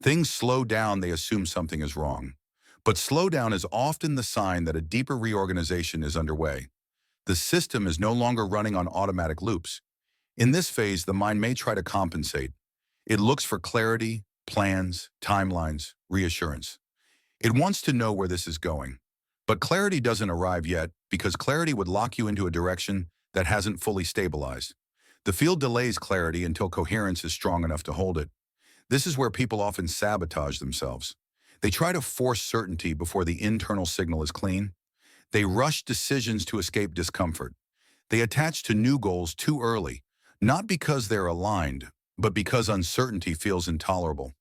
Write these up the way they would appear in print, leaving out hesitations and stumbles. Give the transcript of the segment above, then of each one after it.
Things slow down, they assume something is wrong. But slowdown is often the sign that a deeper reorganization is underway. The system is no longer running on automatic loops. In this phase, the mind may try to compensate. It looks for clarity, plans, timelines, reassurance. It wants to know where this is going. But clarity doesn't arrive yet because clarity would lock you into a direction that hasn't fully stabilized. The field delays clarity until coherence is strong enough to hold it. This is where people often sabotage themselves. They try to force certainty before the internal signal is clean. They rush decisions to escape discomfort. They attach to new goals too early, not because they're aligned, but because uncertainty feels intolerable.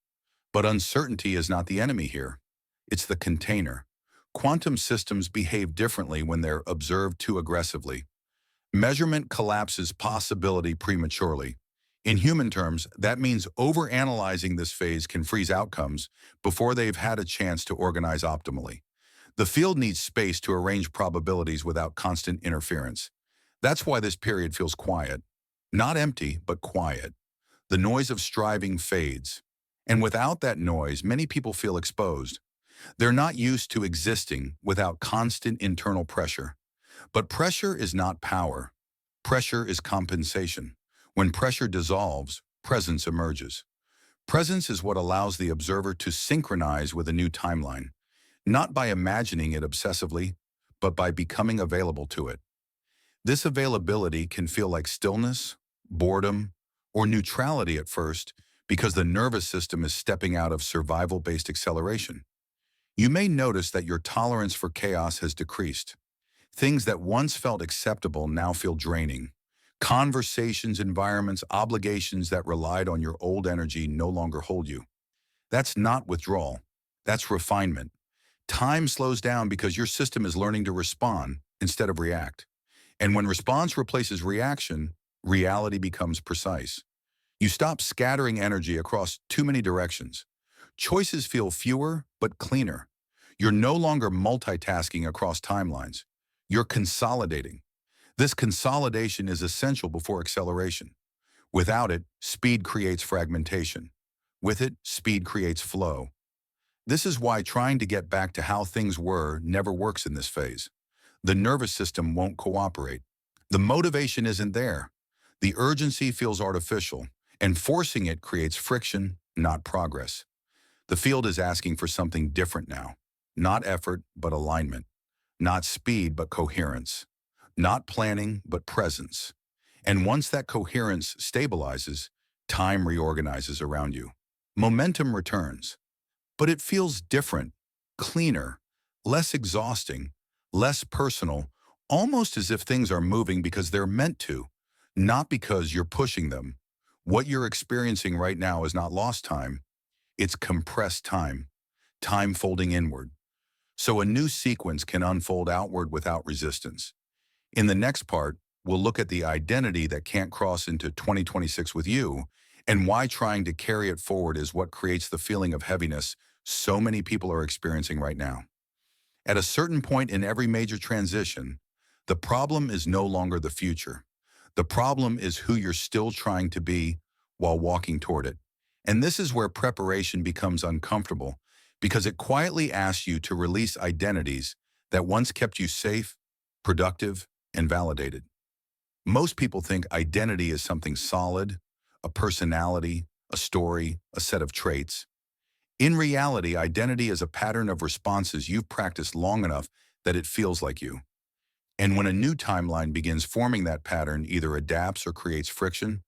But uncertainty is not the enemy here. It's the container. Quantum systems behave differently when they're observed too aggressively. Measurement collapses possibility prematurely. In human terms, that means overanalyzing this phase can freeze outcomes before they've had a chance to organize optimally. The field needs space to arrange probabilities without constant interference. That's why this period feels quiet. Not empty, but quiet. The noise of striving fades. And without that noise, many people feel exposed. They're not used to existing without constant internal pressure. But pressure is not power. Pressure is compensation. When pressure dissolves, presence emerges. Presence is what allows the observer to synchronize with a new timeline, not by imagining it obsessively, but by becoming available to it. This availability can feel like stillness, boredom, or neutrality at first because the nervous system is stepping out of survival-based acceleration. You may notice that your tolerance for chaos has decreased. Things that once felt acceptable now feel draining. Conversations, environments, obligations that relied on your old energy no longer hold you. That's not withdrawal. That's refinement. Time slows down because your system is learning to respond instead of react. And when response replaces reaction, reality becomes precise. You stop scattering energy across too many directions. Choices feel fewer but cleaner. You're no longer multitasking across timelines. You're consolidating. This consolidation is essential before acceleration. Without it, speed creates fragmentation. With it, speed creates flow. This is why trying to get back to how things were never works in this phase. The nervous system won't cooperate. The motivation isn't there. The urgency feels artificial, and forcing it creates friction, not progress. The field is asking for something different now. Not effort, but alignment. Not speed, but coherence. Not planning, but presence. And once that coherence stabilizes, time reorganizes around you. Momentum returns. But it feels different, cleaner, less exhausting, less personal, almost as if things are moving because they're meant to, not because you're pushing them. What you're experiencing right now is not lost time. It's compressed time, time folding inward. So a new sequence can unfold outward without resistance. In the next part, we'll look at the identity that can't cross into 2026 with you and why trying to carry it forward is what creates the feeling of heaviness so many people are experiencing right now. At a certain point in every major transition, the problem is no longer the future. The problem is who you're still trying to be while walking toward it. And this is where preparation becomes uncomfortable because it quietly asks you to release identities that once kept you safe, productive, and validated. Most people think identity is something solid, a personality, a story, a set of traits. In reality, identity is a pattern of responses you've practiced long enough that it feels like you. And when a new timeline begins forming, that pattern either adapts or creates friction.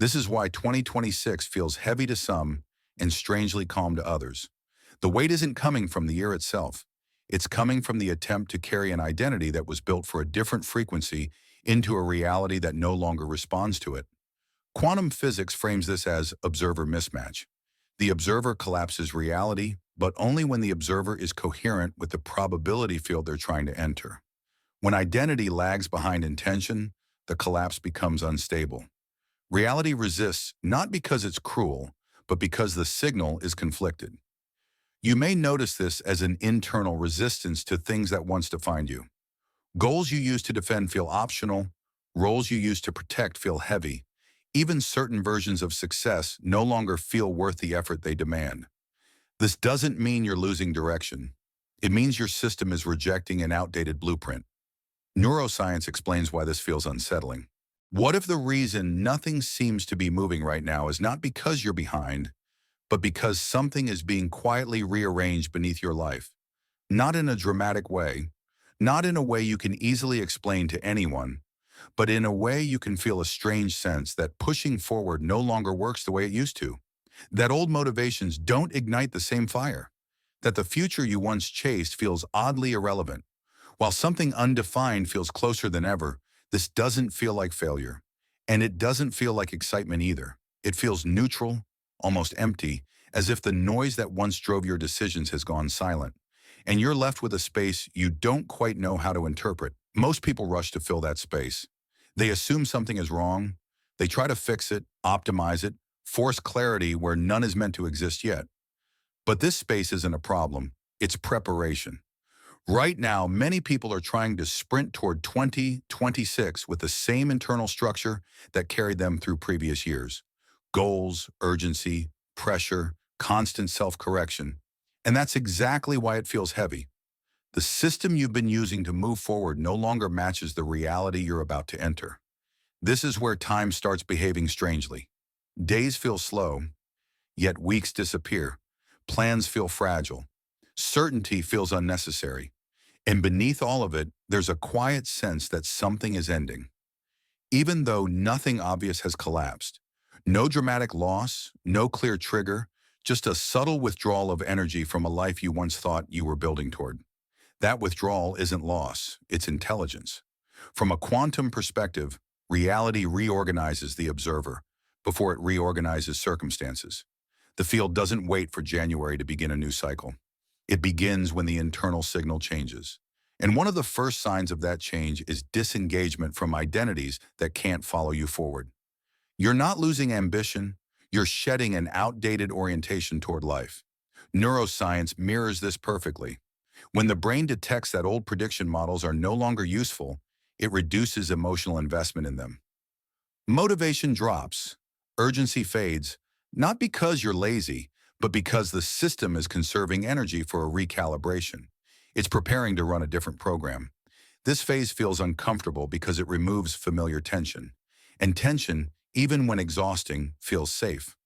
This is why 2026 feels heavy to some and strangely calm to others. The weight isn't coming from the year itself. It's coming from the attempt to carry an identity that was built for a different frequency into a reality that no longer responds to it. Quantum physics frames this as observer mismatch. The observer collapses reality, but only when the observer is coherent with the probability field they're trying to enter. When identity lags behind intention, the collapse becomes unstable. Reality resists not because it's cruel, but because the signal is conflicted. You may notice this as an internal resistance to things that once defined you. Goals you used to defend feel optional, roles you used to protect feel heavy. Even certain versions of success no longer feel worth the effort they demand. This doesn't mean you're losing direction. It means your system is rejecting an outdated blueprint. Neuroscience explains why this feels unsettling. What if the reason nothing seems to be moving right now is not because you're behind, but because something is being quietly rearranged beneath your life? Not in a dramatic way, not in a way you can easily explain to anyone, but in a way you can feel a strange sense that pushing forward no longer works the way it used to. That old motivations don't ignite the same fire. That the future you once chased feels oddly irrelevant. While something undefined feels closer than ever, this doesn't feel like failure. And it doesn't feel like excitement either. It feels neutral, almost empty, as if the noise that once drove your decisions has gone silent. And you're left with a space you don't quite know how to interpret. Most people rush to fill that space. They assume something is wrong. They try to fix it, optimize it, force clarity where none is meant to exist yet. But this space isn't a problem. It's preparation. Right now, many people are trying to sprint toward 2026 with the same internal structure that carried them through previous years. Goals, urgency, pressure, constant self-correction. And that's exactly why it feels heavy. The system you've been using to move forward no longer matches the reality you're about to enter. This is where time starts behaving strangely. Days feel slow, yet weeks disappear. Plans feel fragile. Certainty feels unnecessary. And beneath all of it, there's a quiet sense that something is ending. Even though nothing obvious has collapsed. No dramatic loss, no clear trigger, just a subtle withdrawal of energy from a life you once thought you were building toward. That withdrawal isn't loss, it's intelligence. From a quantum perspective, reality reorganizes the observer before it reorganizes circumstances. The field doesn't wait for January to begin a new cycle. It begins when the internal signal changes. And one of the first signs of that change is disengagement from identities that can't follow you forward. You're not losing ambition, you're shedding an outdated orientation toward life. Neuroscience mirrors this perfectly. When the brain detects that old prediction models are no longer useful, it reduces emotional investment in them. Motivation drops, urgency fades, not because you're lazy, but because the system is conserving energy for a recalibration. It's preparing to run a different program. This phase feels uncomfortable because it removes familiar tension. And tension, even when exhausting, feels safe.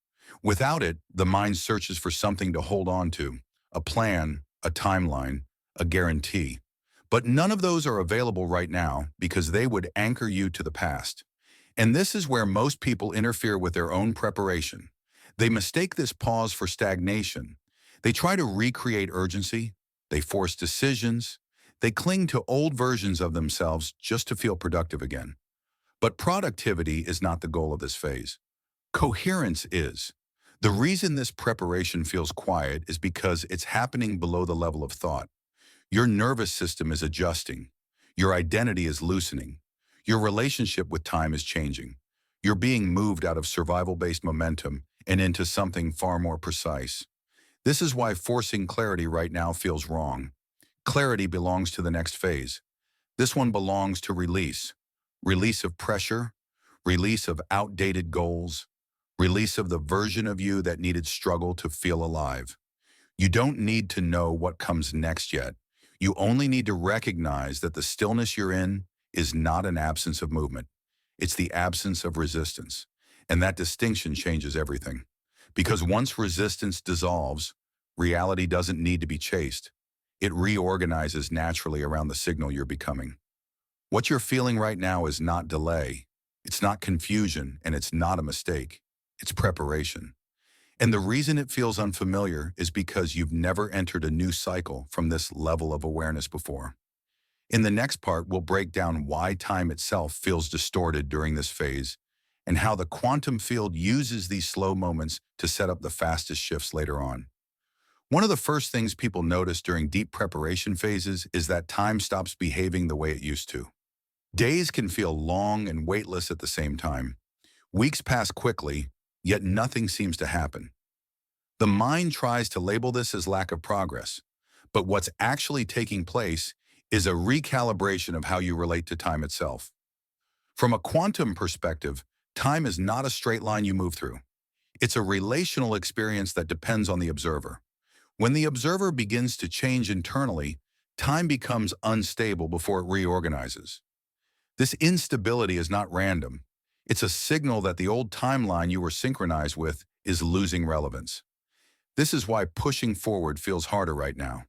Without it, the mind searches for something to hold on to, a plan, a timeline, a guarantee. But none of those are available right now because they would anchor you to the past. And this is where most people interfere with their own preparation. They mistake this pause for stagnation. They try to recreate urgency. They force decisions. They cling to old versions of themselves just to feel productive again. But productivity is not the goal of this phase. Coherence is. The reason this preparation feels quiet is because it's happening below the level of thought. Your nervous system is adjusting. Your identity is loosening. Your relationship with time is changing. You're being moved out of survival-based momentum and into something far more precise. This is why forcing clarity right now feels wrong. Clarity belongs to the next phase. This one belongs to release. Release of pressure, release of outdated goals, release of the version of you that needed struggle to feel alive. You don't need to know what comes next yet. You only need to recognize that the stillness you're in is not an absence of movement. It's the absence of resistance. And that distinction changes everything. Because once resistance dissolves, reality doesn't need to be chased. It reorganizes naturally around the signal you're becoming. What you're feeling right now is not delay. It's not confusion, and it's not a mistake. It's preparation. And the reason it feels unfamiliar is because you've never entered a new cycle from this level of awareness before. In the next part, we'll break down why time itself feels distorted during this phase and how the quantum field uses these slow moments to set up the fastest shifts later on. One of the first things people notice during deep preparation phases is that time stops behaving the way it used to. Days can feel long and weightless at the same time. Weeks pass quickly, yet nothing seems to happen. The mind tries to label this as lack of progress, but what's actually taking place is a recalibration of how you relate to time itself. From a quantum perspective, time is not a straight line you move through. It's a relational experience that depends on the observer. When the observer begins to change internally, time becomes unstable before it reorganizes. This instability is not random. It's a signal that the old timeline you were synchronized with is losing relevance. This is why pushing forward feels harder right now.